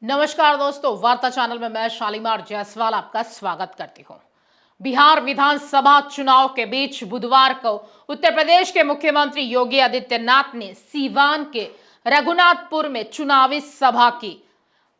नमस्कार दोस्तों, वार्ता चैनल में मैं शालीमार जायसवाल आपका स्वागत करती हूं। बिहार विधानसभा चुनाव के बीच बुधवार को उत्तर प्रदेश के मुख्यमंत्री योगी आदित्यनाथ ने सीवान के रघुनाथपुर में चुनावी सभा की।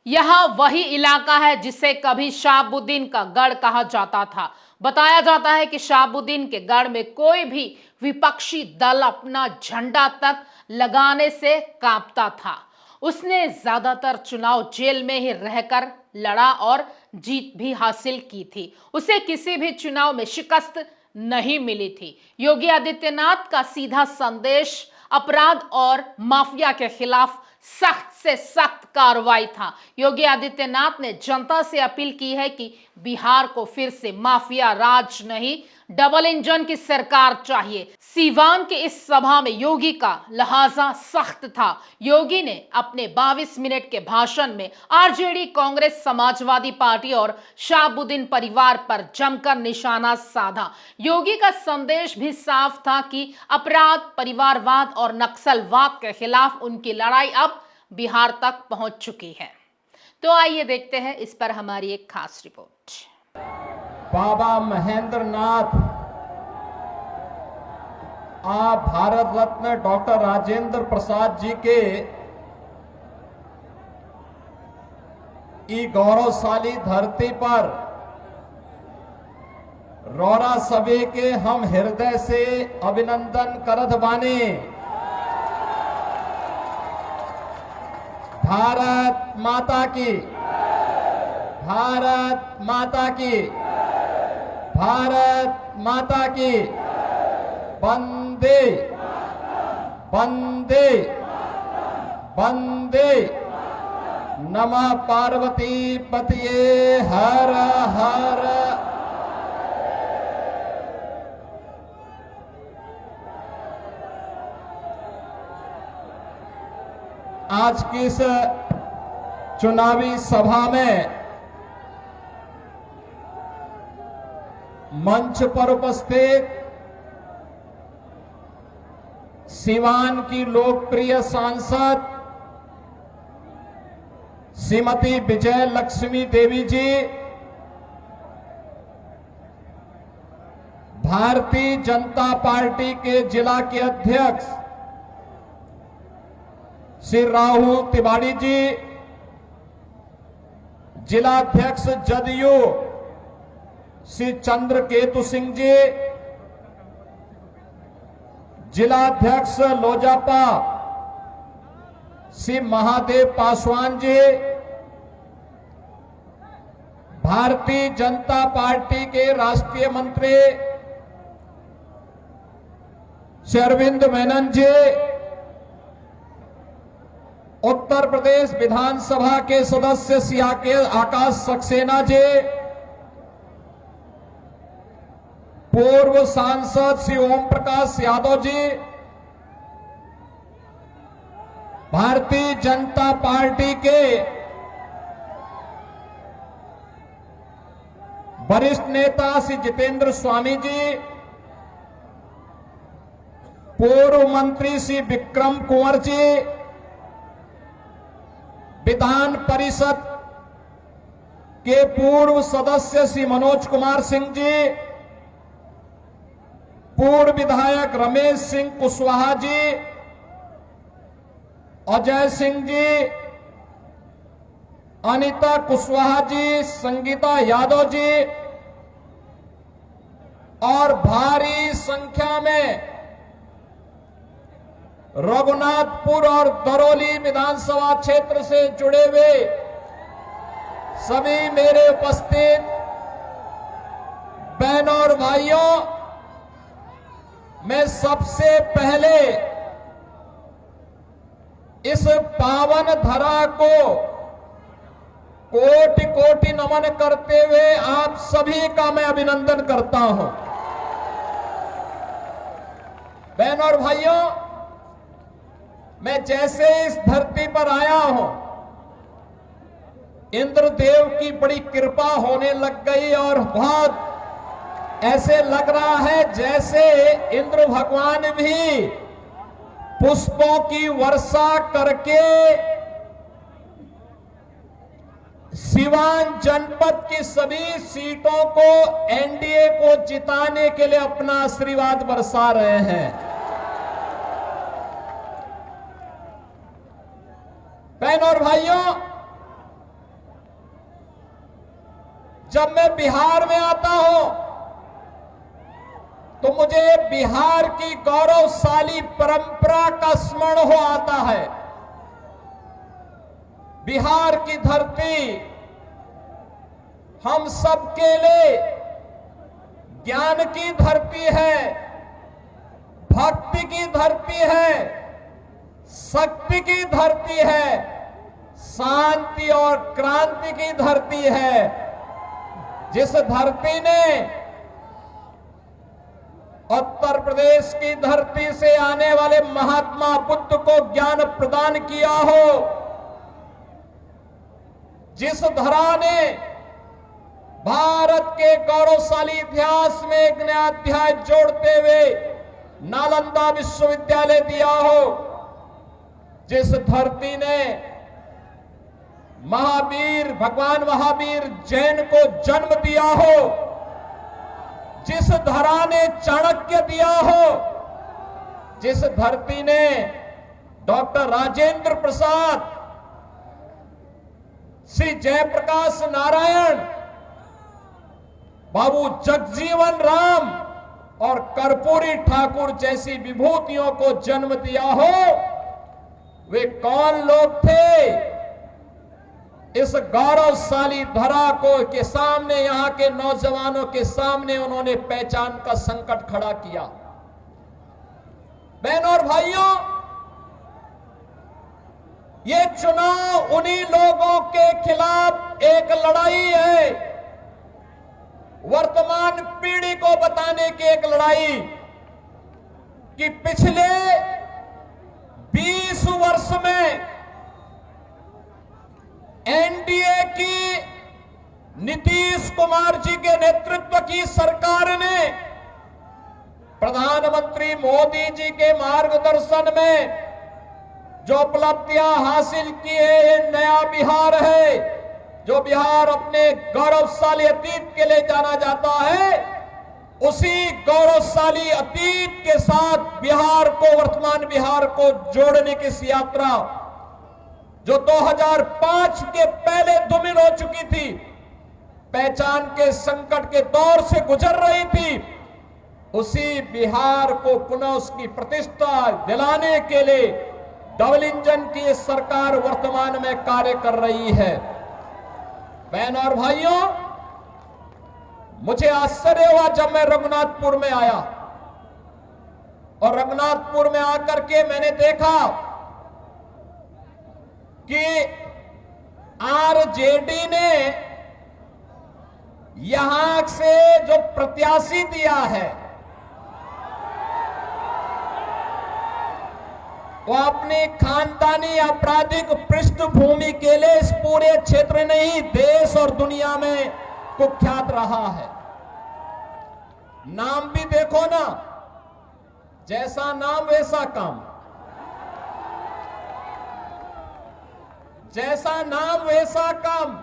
यह वही इलाका है जिसे कभी शहाबुद्दीन का गढ़ कहा जाता था। बताया जाता है कि शहाबुद्दीन के गढ़ में कोई भी विपक्षी दल अपना झंडा तक लगाने से कांपता था। उसने ज्यादातर चुनाव जेल में ही रहकर लड़ा और जीत भी हासिल की थी। उसे किसी भी चुनाव में शिकस्त नहीं मिली थी। योगी आदित्यनाथ का सीधा संदेश अपराध और माफिया के खिलाफ सख्त से सख्त कार्रवाई था। योगी आदित्यनाथ ने जनता से अपील की है कि बिहार को फिर से माफिया राज नहीं, डबल इंजन की सरकार चाहिए। सीवान की इस सभा में योगी का लहाजा सख्त था। योगी ने अपने 22 मिनट के भाषण में आरजेडी, कांग्रेस, समाजवादी पार्टी और शहाबुद्दीन परिवार पर जमकर निशाना साधा। योगी का संदेश भी साफ था कि अपराध, परिवारवाद और नक्सलवाद के खिलाफ उनकी लड़ाई अब बिहार तक पहुंच चुकी है। तो आइए देखते हैं इस पर हमारी एक खास रिपोर्ट। बाबा महेंद्र नाथ, आप भारत रत्न डॉक्टर राजेंद्र प्रसाद जी के ई गौरवशाली धरती पर रौरा सभी के हम हृदय से अभिनंदन करत बानी। भारत माता की, भारत माता की, भारत माता की। वंदे वंदे वंदे। नमः पार्वती पतये हर हर। आज की इस चुनावी सभा में मंच पर उपस्थित सीवान की लोकप्रिय सांसद श्रीमती विजय लक्ष्मी देवी जी, भारतीय जनता पार्टी के जिला के अध्यक्ष श्री राहुल तिवारी जी, जिलाध्यक्ष जदयू श्री चंद्रकेतु सिंह जी, जिलाध्यक्ष लोजपा श्री महादेव पासवान जी, भारतीय जनता पार्टी के राष्ट्रीय मंत्री श्री अरविंद मेनन जी, उत्तर प्रदेश विधानसभा के सदस्य श्री आकाश सक्सेना जी, पूर्व सांसद श्री ओम प्रकाश यादव जी, भारतीय जनता पार्टी के वरिष्ठ नेता श्री जितेंद्र स्वामी जी, पूर्व मंत्री श्री विक्रम कुंवर जी, विधान परिषद के पूर्व सदस्य श्री मनोज कुमार सिंह जी, पूर्व विधायक रमेश सिंह कुशवाहा जी, अजय सिंह जी, अनिता कुशवाहा जी, संगीता यादव जी और भारी संख्या में रघुनाथपुर और दरौली विधानसभा क्षेत्र से जुड़े हुए सभी मेरे उपस्थित बहनों और भाइयों, मैं सबसे पहले इस पावन धरा को कोटि कोटि नमन करते हुए आप सभी का मैं अभिनंदन करता हूं। बहनों और भाइयों, मैं जैसे इस धरती पर आया हूं, इंद्रदेव की बड़ी कृपा होने लग गई और बहुत ऐसे लग रहा है जैसे इंद्र भगवान भी पुष्पों की वर्षा करके सिवान जनपद की सभी सीटों को एनडीए को जिताने के लिए अपना आशीर्वाद बरसा रहे हैं। बहनों और भाइयों, जब मैं बिहार में आता हूं तो मुझे बिहार की गौरवशाली परंपरा का स्मरण हो आता है। बिहार की धरती हम सबके लिए ज्ञान की धरती है, भक्ति की धरती है, शक्ति की धरती है, शांति और क्रांति की धरती है। जिस धरती ने उत्तर प्रदेश की धरती से आने वाले महात्मा बुद्ध को ज्ञान प्रदान किया हो, जिस धरा ने भारत के गौरवशाली इतिहास में एक नया अध्याय जोड़ते हुए नालंदा विश्वविद्यालय दिया हो, जिस धरती ने महावीर भगवान महावीर जैन को जन्म दिया हो, जिस धरा ने चाणक्य दिया हो, जिस धरती ने डॉक्टर राजेंद्र प्रसाद, श्री जयप्रकाश नारायण, बाबू जगजीवन राम और कर्पूरी ठाकुर जैसी विभूतियों को जन्म दिया हो, वे कौन लोग थे? इस गौरवशाली धरा को के सामने, यहां के नौजवानों के सामने उन्होंने पहचान का संकट खड़ा किया। बहनों और भाइयों, ये चुनाव उन्हीं लोगों के खिलाफ एक लड़ाई है, वर्तमान पीढ़ी को बताने की एक लड़ाई कि पिछले 20 वर्ष में एनडीए की नीतीश कुमार जी के नेतृत्व की सरकार ने प्रधानमंत्री मोदी जी के मार्गदर्शन में जो उपलब्धियां हासिल की है, ये नया बिहार है, जो बिहार अपने गौरवशाली अतीत के लिए जाना जाता है। उसी गौरवशाली अतीत के साथ बिहार को, वर्तमान बिहार को जोड़ने की इस यात्रा जो 2005 के पहले धूमिल हो चुकी थी, पहचान के संकट के दौर से गुजर रही थी, उसी बिहार को पुनः उसकी प्रतिष्ठा दिलाने के लिए डबल इंजन की सरकार वर्तमान में कार्य कर रही है। बहनों और भाइयों, मुझे आश्चर्य हुआ जब मैं रघुनाथपुर में आया और रघुनाथपुर में आकर के मैंने देखा कि आरजेडी ने यहां से जो प्रत्याशी दिया है वो अपनी खानदानी आपराधिक पृष्ठभूमि के लिए इस पूरे क्षेत्र नहीं, देश और दुनिया में कुख्यात रहा है। नाम भी देखो ना, जैसा नाम वैसा काम, जैसा नाम वैसा काम।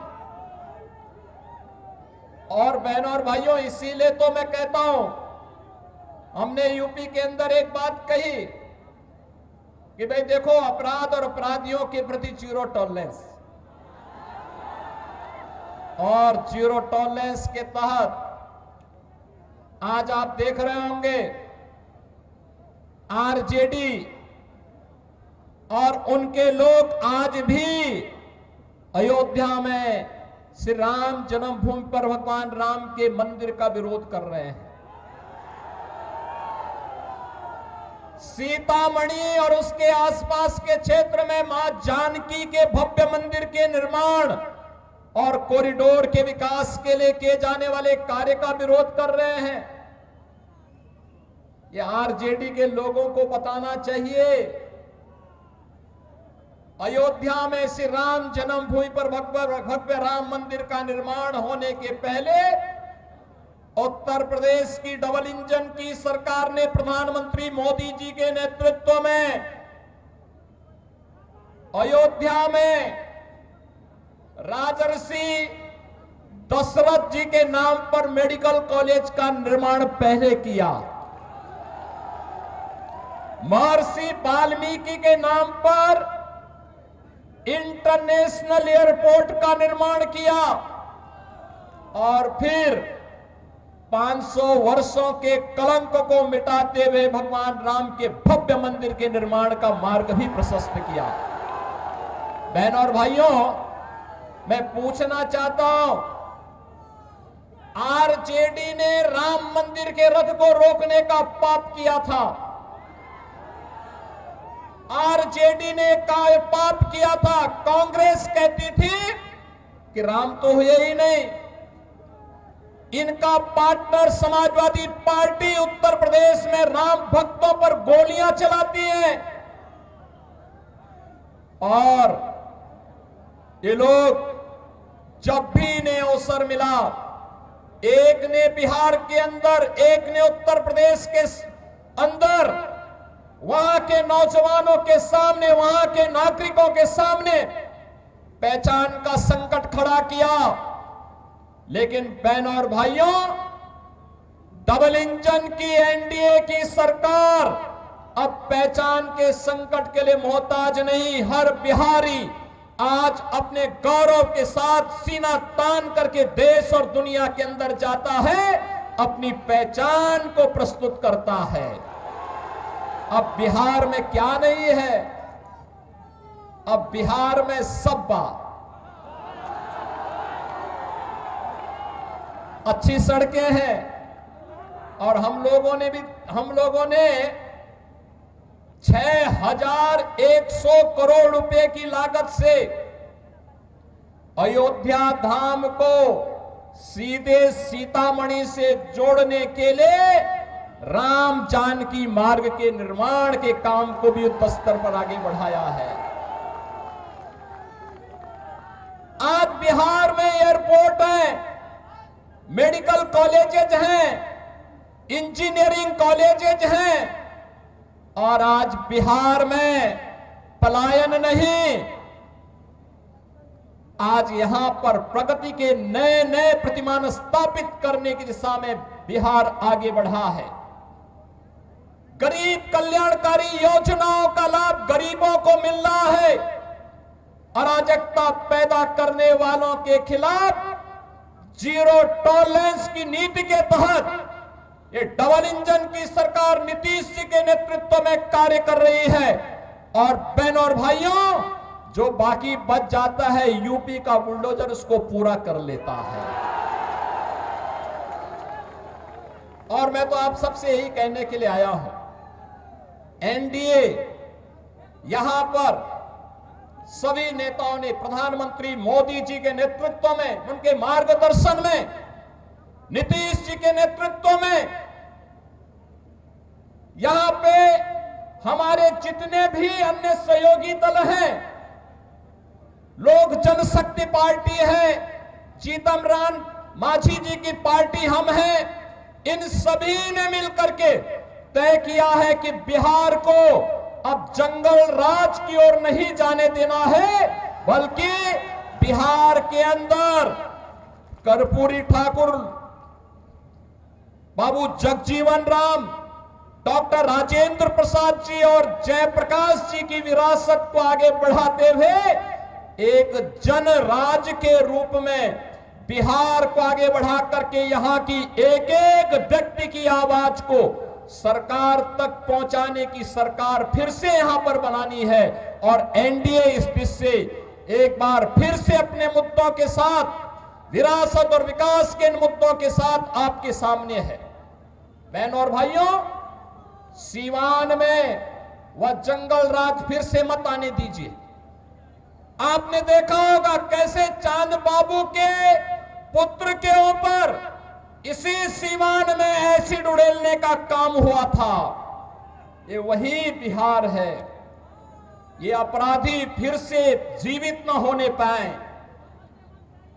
और बहनों और भाइयों, इसीलिए तो मैं कहता हूं, हमने यूपी के अंदर एक बात कही कि भाई देखो, अपराध और अपराधियों के प्रति जीरो टॉलरेंस, और जीरो टॉलरेंस के तहत आज आप देख रहे होंगे आरजेडी और उनके लोग आज भी अयोध्या में श्री राम जन्मभूमि पर भगवान राम के मंदिर का विरोध कर रहे हैं। सीतामढ़ी और उसके आसपास के क्षेत्र में मां जानकी के भव्य मंदिर के निर्माण और कॉरिडोर के विकास के लिए किए जाने वाले कार्य का विरोध कर रहे हैं। ये आरजेडी के लोगों को बताना चाहिए, अयोध्या में श्री राम जन्मभूमि पर भव्य राम मंदिर का निर्माण होने के पहले उत्तर प्रदेश की डबल इंजन की सरकार ने प्रधानमंत्री मोदी जी के नेतृत्व में अयोध्या में राजर्षि दशरथ जी के नाम पर मेडिकल कॉलेज का निर्माण पहले किया, महर्षि वाल्मीकि के नाम पर इंटरनेशनल एयरपोर्ट का निर्माण किया और फिर 500 वर्षों के कलंक को मिटाते हुए भगवान राम के भव्य मंदिर के निर्माण का मार्ग भी प्रशस्त किया। बहनों और भाइयों, मैं पूछना चाहता हूं, आरजेडी ने राम मंदिर के रथ को रोकने का पाप किया था। आरजेडी ने पाप किया था। कांग्रेस कहती थी कि राम तो हुए ही नहीं। इनका पार्टनर समाजवादी पार्टी उत्तर प्रदेश में राम भक्तों पर गोलियां चलाती है और ये लोग जब भी इन्हें अवसर मिला, एक ने बिहार के अंदर, एक ने उत्तर प्रदेश के अंदर, वहां के नौजवानों के सामने, वहां के नागरिकों के सामने पहचान का संकट खड़ा किया। लेकिन बहनों और भाइयों, डबल इंजन की एनडीए की सरकार अब पहचान के संकट के लिए मोहताज नहीं। हर बिहारी आज अपने गौरव के साथ सीना तान करके देश और दुनिया के अंदर जाता है, अपनी पहचान को प्रस्तुत करता है। अब बिहार में क्या नहीं है? अब बिहार में सब्बा, अच्छी सड़कें हैं और हम लोगों ने 6100 करोड़ रुपए की लागत से अयोध्या धाम को सीधे सीतामढ़ी से जोड़ने के लिए राम जानकी मार्ग के निर्माण के काम को भी युद्ध स्तर पर आगे बढ़ाया है। आज बिहार में एयरपोर्ट है, मेडिकल कॉलेजेज हैं, इंजीनियरिंग कॉलेजेज हैं और आज बिहार में पलायन नहीं, आज यहां पर प्रगति के नए नए प्रतिमान स्थापित करने की दिशा में बिहार आगे बढ़ा है। गरीब कल्याणकारी योजनाओं का लाभ गरीबों को मिल रहा है। अराजकता पैदा करने वालों के खिलाफ जीरो टॉलरेंस की नीति के तहत ये डबल इंजन की सरकार नीतीश जी के नेतृत्व में कार्य कर रही है। और बहनों और भाइयों, जो बाकी बच जाता है यूपी का बुलडोजर उसको पूरा कर लेता है। और मैं तो आप सबसे यही कहने के लिए आया हूं, एनडीए यहां पर सभी नेताओं ने प्रधानमंत्री मोदी जी के नेतृत्व में, उनके मार्गदर्शन में, नीतीश जी के नेतृत्व में, यहां पे हमारे जितने भी अन्य सहयोगी दल हैं, लोक जनशक्ति पार्टी है, जीतन राम मांझी जी की पार्टी हम हैं, इन सभी ने मिलकर के तय किया है कि बिहार को अब जंगल राज की ओर नहीं जाने देना है, बल्कि बिहार के अंदर कर्पूरी ठाकुर, बाबू जगजीवन राम, डॉक्टर राजेंद्र प्रसाद जी और जयप्रकाश जी की विरासत को आगे बढ़ाते हुए एक जन राज के रूप में बिहार को आगे बढ़ा करके यहां की एक एक व्यक्ति की आवाज को सरकार तक पहुंचाने की सरकार फिर से यहां पर बनानी है। और एनडीए इस दिशा से एक बार फिर से अपने मुद्दों के साथ, विरासत और विकास के इन मुद्दों के साथ आपके सामने है। बहनों और भाइयों, सीवान में वह जंगल राज फिर से मत आने दीजिए। आपने देखा होगा कैसे चांद बाबू के पुत्र के ऊपर इसी सीवान में एसिड उड़ेलने का काम हुआ था। ये वही बिहार है। ये अपराधी फिर से जीवित न होने पाए।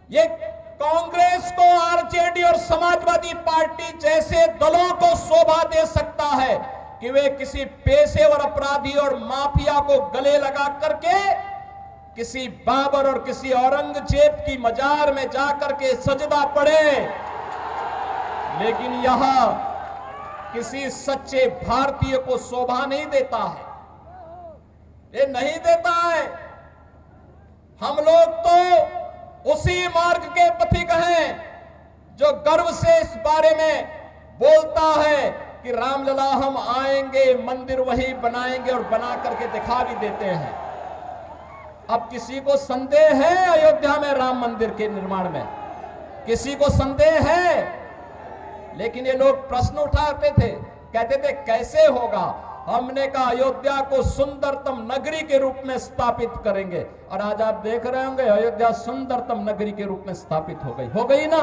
ये कांग्रेस को, आरजेडी और समाजवादी पार्टी जैसे दलों को शोभा दे सकता है कि वे किसी पेशेवर अपराधी और माफिया को गले लगा करके किसी बाबर और किसी औरंगजेब की मजार में जाकर के सजदा पड़े, लेकिन यह किसी सच्चे भारतीय को शोभा नहीं देता है, ये नहीं देता है। हम लोग तो उसी मार्ग के पथिक हैं जो गर्व से इस बारे में बोलता है कि रामलला हम आएंगे, मंदिर वही बनाएंगे और बना करके दिखा भी देते हैं। अब किसी को संदेह है अयोध्या में राम मंदिर के निर्माण में? किसी को संदेह है? लेकिन ये लोग प्रश्न उठाते थे, कहते थे कैसे होगा? हमने कहा अयोध्या को सुंदरतम नगरी के रूप में स्थापित करेंगे, और आज आप देख रहे होंगे अयोध्या सुंदरतम नगरी के रूप में स्थापित हो गई ना?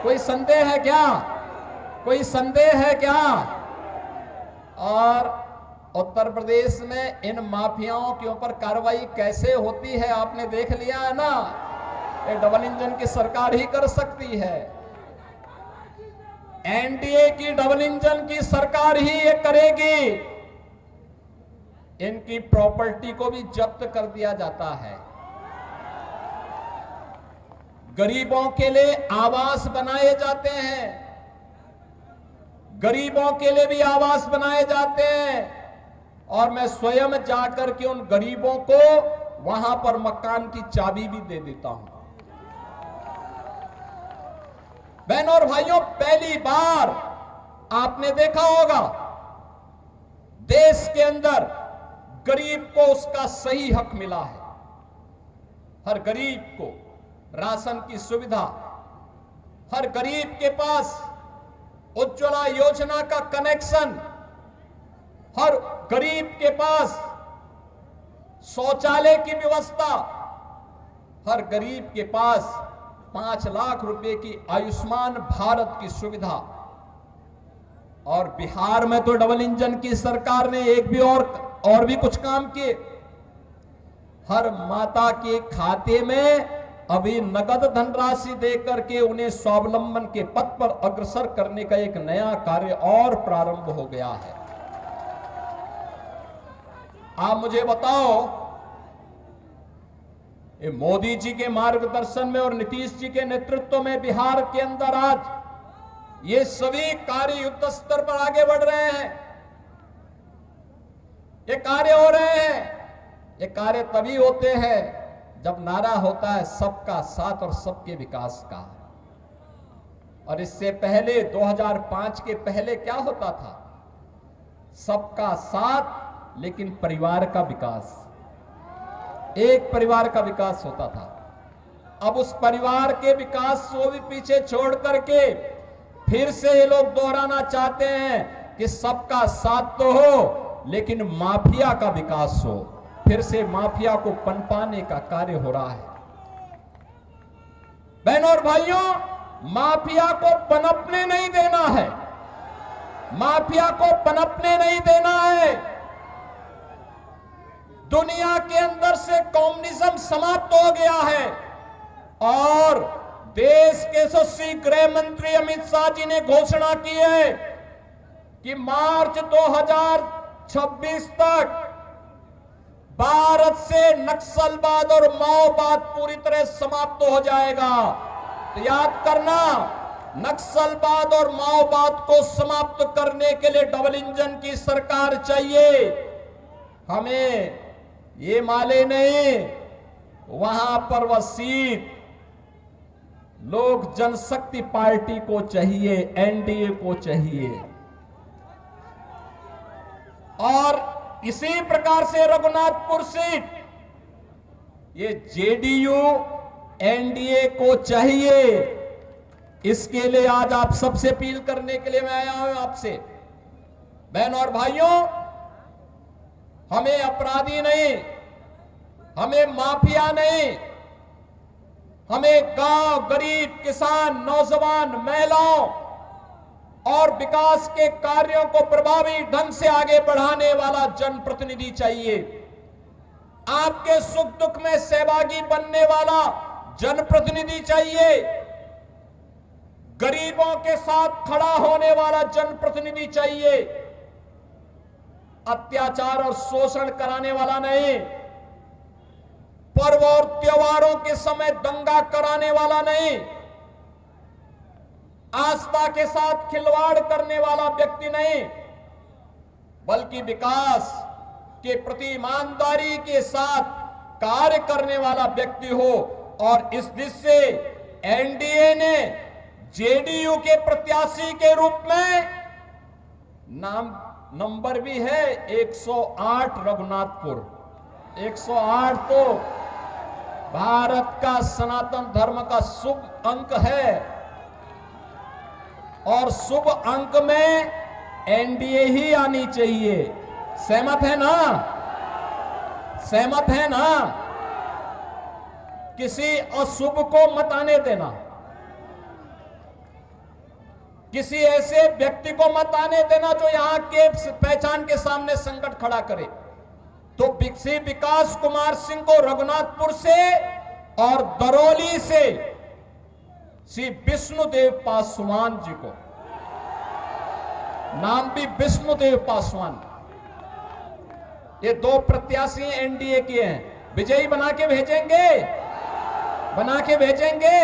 कोई संदेह है क्या? कोई संदेह है क्या? और उत्तर प्रदेश में इन माफियाओं के ऊपर कार्रवाई कैसे होती है आपने देख लिया है ना? ये डबल इंजन की सरकार ही कर सकती है, एनडीए की डबल इंजन की सरकार ही ये करेगी। इनकी प्रॉपर्टी को भी जब्त कर दिया जाता है, गरीबों के लिए आवास बनाए जाते हैं, गरीबों के लिए भी आवास बनाए जाते हैं, और मैं स्वयं जाकर के उन गरीबों को वहां पर मकान की चाबी भी दे देता हूं। बहनों और भाइयों, पहली बार आपने देखा होगा देश के अंदर गरीब को उसका सही हक मिला है। हर गरीब को राशन की सुविधा, हर गरीब के पास उज्ज्वला योजना का कनेक्शन, हर गरीब के पास शौचालय की व्यवस्था, हर गरीब के पास 5 लाख रुपए की आयुष्मान भारत की सुविधा। और बिहार में तो डबल इंजन की सरकार ने एक भी और भी कुछ काम किए। हर माता के खाते में अभी नगद धनराशि देकर के उन्हें स्वावलंबन के पथ पर अग्रसर करने का एक नया कार्य और प्रारंभ हो गया है। आप मुझे बताओ, ये मोदी जी के मार्गदर्शन में और नीतीश जी के नेतृत्व में बिहार के अंदर आज ये सभी कार्य युद्ध स्तर पर आगे बढ़ रहे हैं, ये कार्य हो रहे हैं। ये कार्य तभी होते हैं जब नारा होता है सबका साथ और सबके विकास का। और इससे पहले 2005 के पहले क्या होता था? सबका साथ लेकिन परिवार का विकास, एक परिवार का विकास होता था। अब उस परिवार के विकास को भी पीछे छोड़ करके फिर से ये लोग दोहराना चाहते हैं कि सबका साथ तो हो लेकिन माफिया का विकास हो। फिर से माफिया को पनपाने का कार्य हो रहा है। बहनों और भाइयों, माफिया को पनपने नहीं देना है, माफिया को पनपने नहीं देना है। दुनिया के अंदर से कम्युनिज्म समाप्त हो गया है और देश के यशस्वी गृह मंत्री अमित शाह जी ने घोषणा की है कि मार्च 2026 तक भारत से नक्सलवाद और माओवाद पूरी तरह समाप्त हो जाएगा। तो याद करना, नक्सलवाद और माओवाद को समाप्त करने के लिए डबल इंजन की सरकार चाहिए। हमें ये माले नहीं, वहां पर वह सीट लोक जनशक्ति पार्टी को चाहिए, एनडीए को चाहिए। और इसी प्रकार से रघुनाथपुर सीट ये जेडीयू एनडीए को चाहिए। इसके लिए आज आप सबसे अपील करने के लिए मैं आया हूं आपसे। बहनों और भाइयों, हमें अपराधी नहीं, हमें माफिया नहीं, हमें गांव, गरीब, किसान, नौजवान, महिलाओं और विकास के कार्यों को प्रभावी ढंग से आगे बढ़ाने वाला जनप्रतिनिधि चाहिए। आपके सुख दुख में सहभागी बनने वाला जनप्रतिनिधि चाहिए। गरीबों के साथ खड़ा होने वाला जनप्रतिनिधि चाहिए। अत्याचार और शोषण कराने वाला नहीं। पर्व और त्योहारों के समय दंगा कराने वाला नहीं, आस्था के साथ खिलवाड़ करने वाला व्यक्ति नहीं, बल्कि विकास के प्रति ईमानदारी के साथ कार्य करने वाला व्यक्ति हो। और इस दिशा से एनडीए ने जेडीयू के प्रत्याशी के रूप में नंबर भी है 108 रघुनाथपुर। 108 तो भारत का सनातन धर्म का शुभ अंक है और शुभ अंक में एनडीए ही आनी चाहिए। सहमत है ना? सहमत है ना? किसी अशुभ को मत आने देना, किसी ऐसे व्यक्ति को मत आने देना जो यहां के पहचान के सामने संकट खड़ा करे। तो श्री विकास कुमार सिंह को रघुनाथपुर से और दरौली से श्री विष्णुदेव पासवान जी को, नाम भी विष्णुदेव पासवान, ये दो प्रत्याशी एनडीए के हैं, विजयी बना के भेजेंगे, बना के भेजेंगे।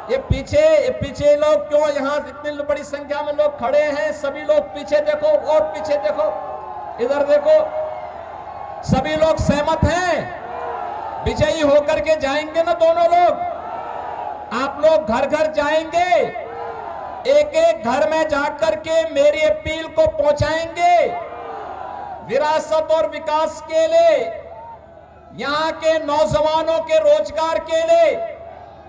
ये पीछे लोग क्यों, यहां इतनी बड़ी संख्या में लोग खड़े हैं, सभी लोग पीछे देखो और पीछे देखो, इधर देखो, सभी लोग सहमत हैं, विजयी होकर के जाएंगे ना दोनों लोग। आप लोग घर घर जाएंगे, एक एक घर में जाकर के मेरी अपील को पहुंचाएंगे। विरासत और विकास के लिए, यहां के नौजवानों के रोजगार के लिए,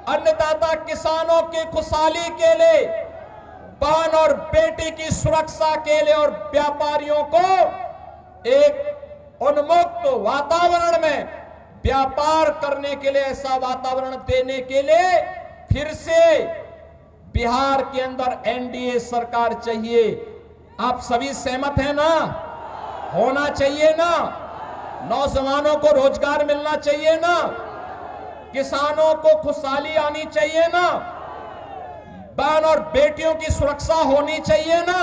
अन्नदाता किसानों की खुशहाली के लिए, बहन और बेटी की सुरक्षा के लिए और व्यापारियों को एक उन्मुक्त वातावरण में व्यापार करने के लिए, ऐसा वातावरण देने के लिए फिर से बिहार के अंदर एनडीए सरकार चाहिए। आप सभी सहमत हैं ना? होना चाहिए ना? नौजवानों को रोजगार मिलना चाहिए ना? किसानों को खुशहाली आनी चाहिए ना? बहन और बेटियों की सुरक्षा होनी चाहिए ना?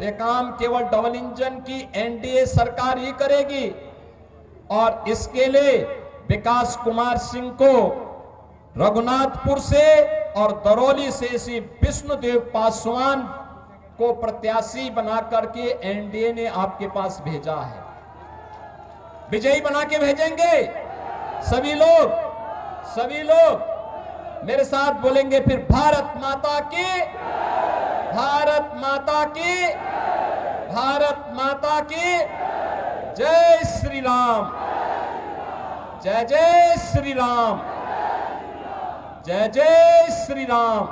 ये काम केवल डबल इंजन की एनडीए सरकार ही करेगी। और इसके लिए विकास कुमार सिंह को रघुनाथपुर से और दरौली से श्री विष्णुदेव पासवान को प्रत्याशी बना करके एनडीए ने आपके पास भेजा है। विजयी बना के भेजेंगे। सभी लोग मेरे साथ बोलेंगे फिर, भारत माता की, भारत माता की, भारत माता की जय श्री राम, जय जय श्री राम, जय जय श्री राम।